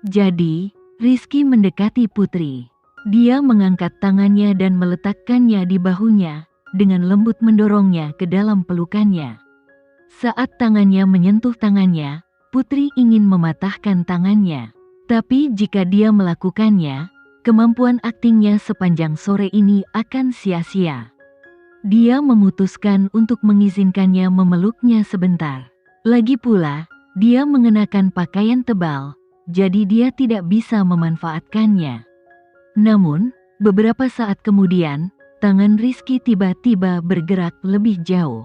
Jadi, Rizky mendekati Putri. Dia mengangkat tangannya dan meletakkannya di bahunya, dengan lembut mendorongnya ke dalam pelukannya. Saat tangannya menyentuh tangannya, Putri ingin mematahkan tangannya. Tapi jika dia melakukannya, kemampuan aktingnya sepanjang sore ini akan sia-sia. Dia memutuskan untuk mengizinkannya memeluknya sebentar. Lagi pula, dia mengenakan pakaian tebal, jadi dia tidak bisa memanfaatkannya. Namun, beberapa saat kemudian, tangan Rizky tiba-tiba bergerak lebih jauh.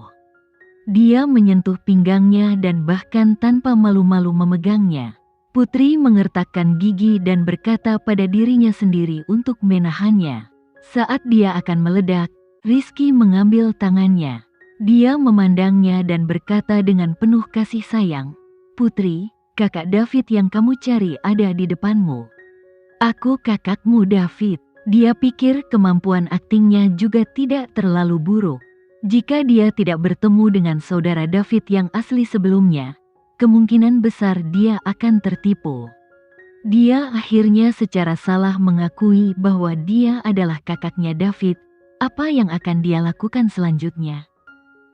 Dia menyentuh pinggangnya dan bahkan tanpa malu-malu memegangnya. Putri mengertakkan gigi dan berkata pada dirinya sendiri untuk menahannya. Saat dia akan meledak, Rizky mengambil tangannya. Dia memandangnya dan berkata dengan penuh kasih sayang, "Putri, kakak David yang kamu cari ada di depanmu." "Aku kakakmu David." Dia pikir kemampuan aktingnya juga tidak terlalu buruk. Jika dia tidak bertemu dengan saudara David yang asli sebelumnya, kemungkinan besar dia akan tertipu. Dia akhirnya secara salah mengakui bahwa dia adalah kakaknya David. Apa yang akan dia lakukan selanjutnya?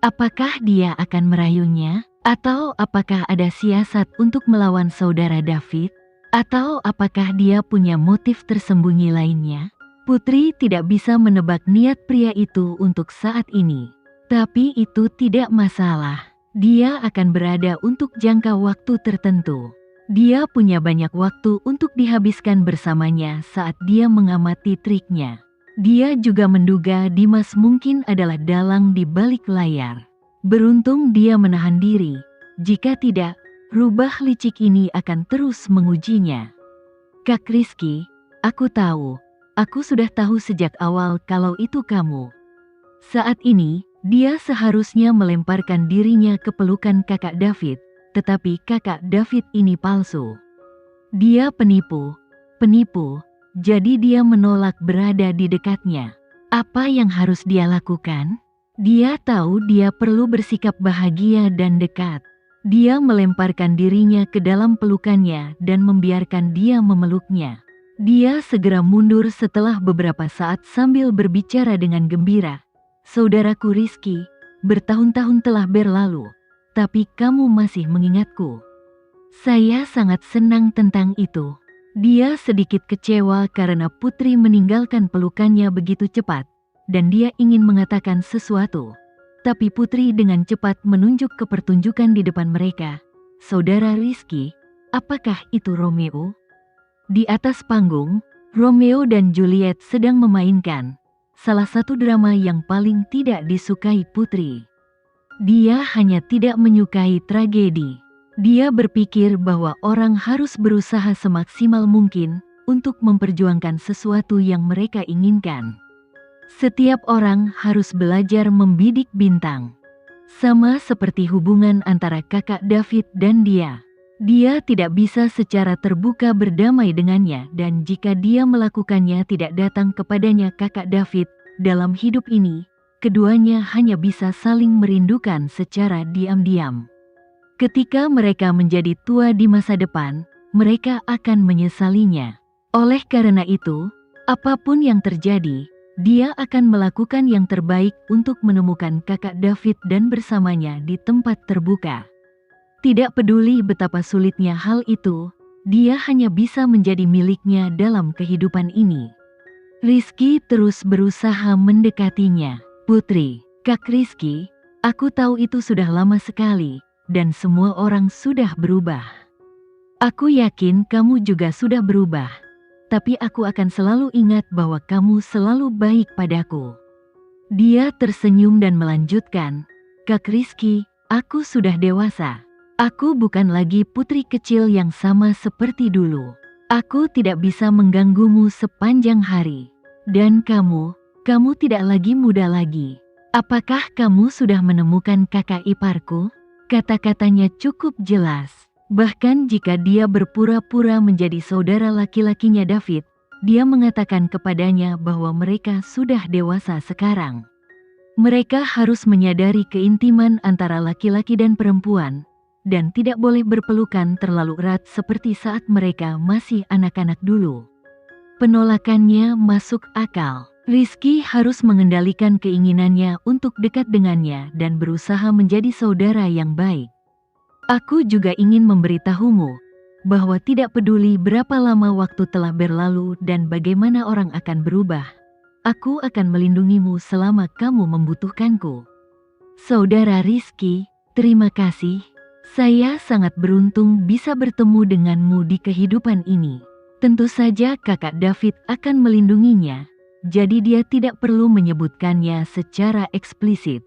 Apakah dia akan merayunya? Atau apakah ada siasat untuk melawan saudara David? Atau apakah dia punya motif tersembunyi lainnya? Putri tidak bisa menebak niat pria itu untuk saat ini. Tapi itu tidak masalah. Dia akan berada untuk jangka waktu tertentu. Dia punya banyak waktu untuk dihabiskan bersamanya saat dia mengamati triknya. Dia juga menduga Dimas mungkin adalah dalang di balik layar. Beruntung dia menahan diri. Jika tidak, rubah licik ini akan terus mengujinya. "Kak Rizky, aku tahu. Aku sudah tahu sejak awal kalau itu kamu." Saat ini, dia seharusnya melemparkan dirinya ke pelukan kakak David, tetapi kakak David ini palsu. Dia penipu, jadi dia menolak berada di dekatnya. Apa yang harus dia lakukan? Dia tahu dia perlu bersikap bahagia dan dekat. Dia melemparkan dirinya ke dalam pelukannya dan membiarkan dia memeluknya. Dia segera mundur setelah beberapa saat sambil berbicara dengan gembira. "Saudaraku Rizky, bertahun-tahun telah berlalu, tapi kamu masih mengingatku." Saya sangat senang tentang itu. Dia sedikit kecewa karena Putri meninggalkan pelukannya begitu cepat, dan dia ingin mengatakan sesuatu. Tapi Putri dengan cepat menunjuk ke pertunjukan di depan mereka. "Saudara Rizky, apakah itu Romeo?" Di atas panggung, Romeo dan Juliet sedang memainkan salah satu drama yang paling tidak disukai Putri. Dia hanya tidak menyukai tragedi. Dia berpikir bahwa orang harus berusaha semaksimal mungkin untuk memperjuangkan sesuatu yang mereka inginkan. Setiap orang harus belajar membidik bintang. Sama seperti hubungan antara kakak David dan dia. Dia tidak bisa secara terbuka berdamai dengannya, dan jika dia melakukannya tidak datang kepadanya kakak David dalam hidup ini, keduanya hanya bisa saling merindukan secara diam-diam. Ketika mereka menjadi tua di masa depan, mereka akan menyesalinya. Oleh karena itu, apapun yang terjadi, dia akan melakukan yang terbaik untuk menemukan kakak David dan bersamanya di tempat terbuka. Tidak peduli betapa sulitnya hal itu, dia hanya bisa menjadi miliknya dalam kehidupan ini. Rizky terus berusaha mendekatinya. "Putri, Kak Rizky, aku tahu itu sudah lama sekali, dan semua orang sudah berubah. Aku yakin kamu juga sudah berubah. Tapi aku akan selalu ingat bahwa kamu selalu baik padaku." Dia tersenyum dan melanjutkan, "Kak Rizky, aku sudah dewasa. Aku bukan lagi putri kecil yang sama seperti dulu. Aku tidak bisa mengganggumu sepanjang hari. Dan kamu tidak lagi muda lagi. Apakah kamu sudah menemukan kakak iparku?" Kata-katanya cukup jelas. Bahkan jika dia berpura-pura menjadi saudara laki-lakinya David, dia mengatakan kepadanya bahwa mereka sudah dewasa sekarang. Mereka harus menyadari keintiman antara laki-laki dan perempuan, dan tidak boleh berpelukan terlalu erat seperti saat mereka masih anak-anak dulu. Penolakannya masuk akal. Rizky harus mengendalikan keinginannya untuk dekat dengannya dan berusaha menjadi saudara yang baik. Aku juga ingin memberitahumu bahwa tidak peduli berapa lama waktu telah berlalu dan bagaimana orang akan berubah. Aku akan melindungimu selama kamu membutuhkanku. Saudara Rizky, terima kasih. Saya sangat beruntung bisa bertemu denganmu di kehidupan ini. Tentu saja kakak David akan melindunginya, jadi dia tidak perlu menyebutkannya secara eksplisit.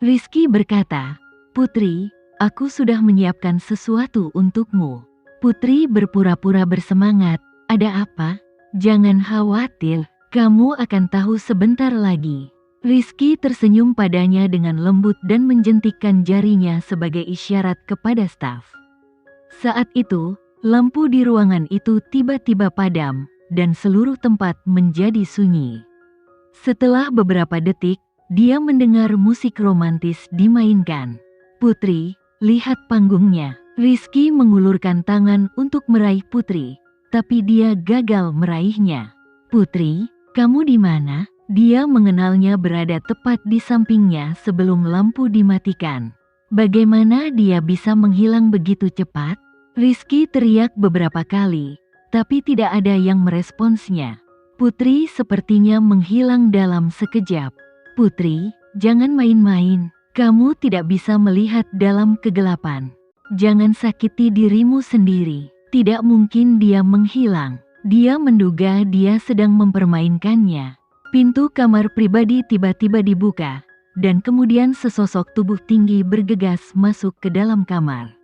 Rizky berkata, "Putri, aku sudah menyiapkan sesuatu untukmu." Putri berpura-pura bersemangat, "Ada apa? Jangan khawatir, kamu akan tahu sebentar lagi." Rizky tersenyum padanya dengan lembut dan menjentikkan jarinya sebagai isyarat kepada staf. Saat itu, lampu di ruangan itu tiba-tiba padam, dan seluruh tempat menjadi sunyi. Setelah beberapa detik, dia mendengar musik romantis dimainkan. "Putri, lihat panggungnya." Rizky mengulurkan tangan untuk meraih Putri, tapi dia gagal meraihnya. "Putri, kamu di mana?" Dia mengenalnya berada tepat di sampingnya sebelum lampu dimatikan. Bagaimana dia bisa menghilang begitu cepat? Rizky teriak beberapa kali, tapi tidak ada yang meresponsnya. Putri sepertinya menghilang dalam sekejap. "Putri, jangan main-main. Kamu tidak bisa melihat dalam kegelapan. Jangan sakiti dirimu sendiri." Tidak mungkin dia menghilang. Dia menduga dia sedang mempermainkannya. Pintu kamar pribadi tiba-tiba dibuka, dan kemudian sesosok tubuh tinggi bergegas masuk ke dalam kamar.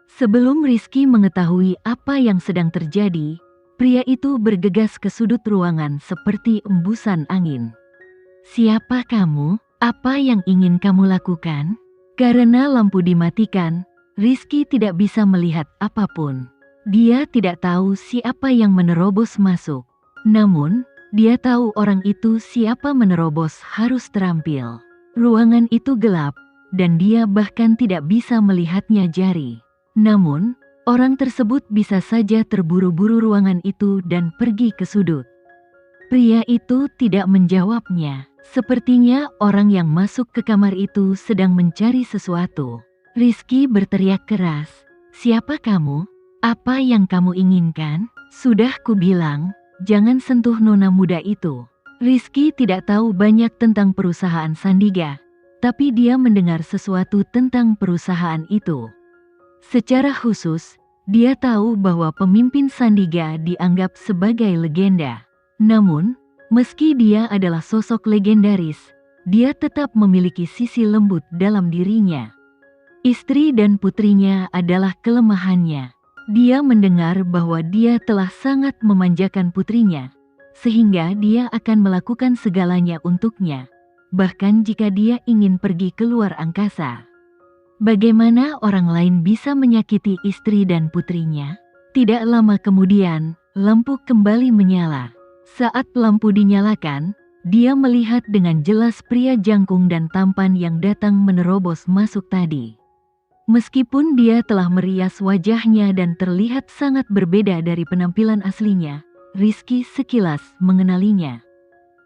Sebelum Rizky mengetahui apa yang sedang terjadi, pria itu bergegas ke sudut ruangan seperti embusan angin. "Siapa kamu? Apa yang ingin kamu lakukan?" Karena lampu dimatikan, Rizky tidak bisa melihat apapun. Dia tidak tahu siapa yang menerobos masuk. Namun, dia tahu orang itu siapa menerobos harus terampil. Ruangan itu gelap, dan dia bahkan tidak bisa melihatnya jari. Namun, orang tersebut bisa saja terburu-buru ruangan itu dan pergi ke sudut. Pria itu tidak menjawabnya. Sepertinya orang yang masuk ke kamar itu sedang mencari sesuatu. Rizky berteriak keras, "Siapa kamu? Apa yang kamu inginkan? Sudah kubilang, jangan sentuh nona muda itu." Rizky tidak tahu banyak tentang perusahaan Sandiga, tapi dia mendengar sesuatu tentang perusahaan itu. Secara khusus, dia tahu bahwa pemimpin Sandiga dianggap sebagai legenda. Namun, meski dia adalah sosok legendaris, dia tetap memiliki sisi lembut dalam dirinya. Istri dan putrinya adalah kelemahannya. Dia mendengar bahwa dia telah sangat memanjakan putrinya, sehingga dia akan melakukan segalanya untuknya, bahkan jika dia ingin pergi keluar angkasa. Bagaimana orang lain bisa menyakiti istri dan putrinya? Tidak lama kemudian, lampu kembali menyala. Saat lampu dinyalakan, dia melihat dengan jelas pria jangkung dan tampan yang datang menerobos masuk tadi. Meskipun dia telah merias wajahnya dan terlihat sangat berbeda dari penampilan aslinya, Rizky sekilas mengenalinya.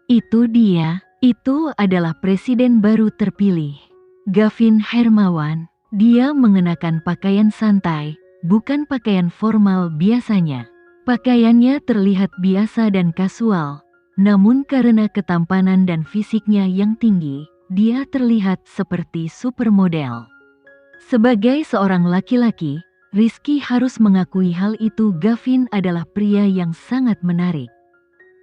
Itu dia, itu adalah presiden baru terpilih, Gavin Hermawan. Dia mengenakan pakaian santai, bukan pakaian formal biasanya. Pakaiannya terlihat biasa dan kasual, namun karena ketampanan dan fisiknya yang tinggi, dia terlihat seperti supermodel. Sebagai seorang laki-laki, Rizky harus mengakui hal itu. Gavin adalah pria yang sangat menarik.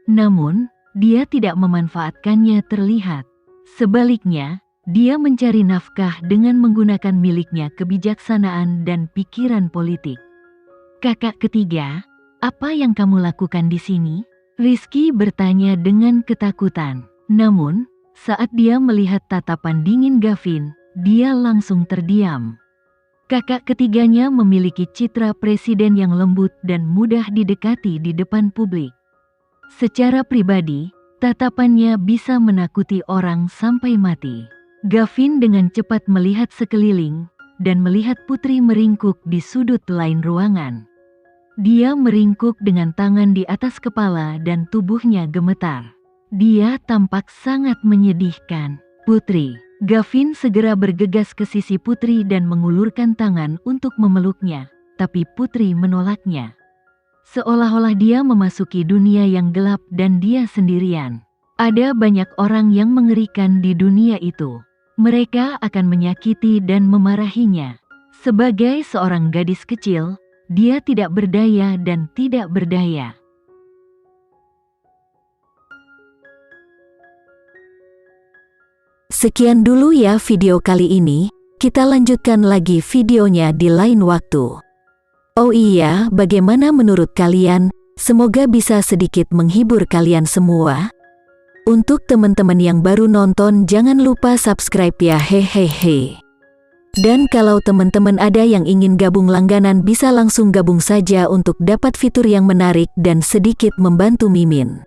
Namun, dia tidak memanfaatkannya terlihat. Sebaliknya, dia mencari nafkah dengan menggunakan miliknya kebijaksanaan dan pikiran politik. "Kakak ketiga, apa yang kamu lakukan di sini?" Rizky bertanya dengan ketakutan. Namun, saat dia melihat tatapan dingin Gavin, dia langsung terdiam. Kakak ketiganya memiliki citra presiden yang lembut dan mudah didekati di depan publik. Secara pribadi, tatapannya bisa menakuti orang sampai mati. Gavin dengan cepat melihat sekeliling, dan melihat Putri meringkuk di sudut lain ruangan. Dia meringkuk dengan tangan di atas kepala dan tubuhnya gemetar. Dia tampak sangat menyedihkan. Putri. Gavin segera bergegas ke sisi Putri dan mengulurkan tangan untuk memeluknya, tapi Putri menolaknya. Seolah-olah dia memasuki dunia yang gelap dan dia sendirian. Ada banyak orang yang mengerikan di dunia itu. Mereka akan menyakiti dan memarahinya. Sebagai seorang gadis kecil, dia tidak berdaya dan tidak berdaya. Sekian dulu ya video kali ini, kita lanjutkan lagi videonya di lain waktu. Oh iya, bagaimana menurut kalian? Semoga bisa sedikit menghibur kalian semua. Untuk teman-teman yang baru nonton, jangan lupa subscribe ya, hehehe. Dan kalau teman-teman ada yang ingin gabung langganan, bisa langsung gabung saja untuk dapat fitur yang menarik dan sedikit membantu Mimin.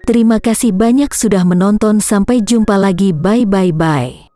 Terima kasih banyak sudah menonton, sampai jumpa lagi, bye.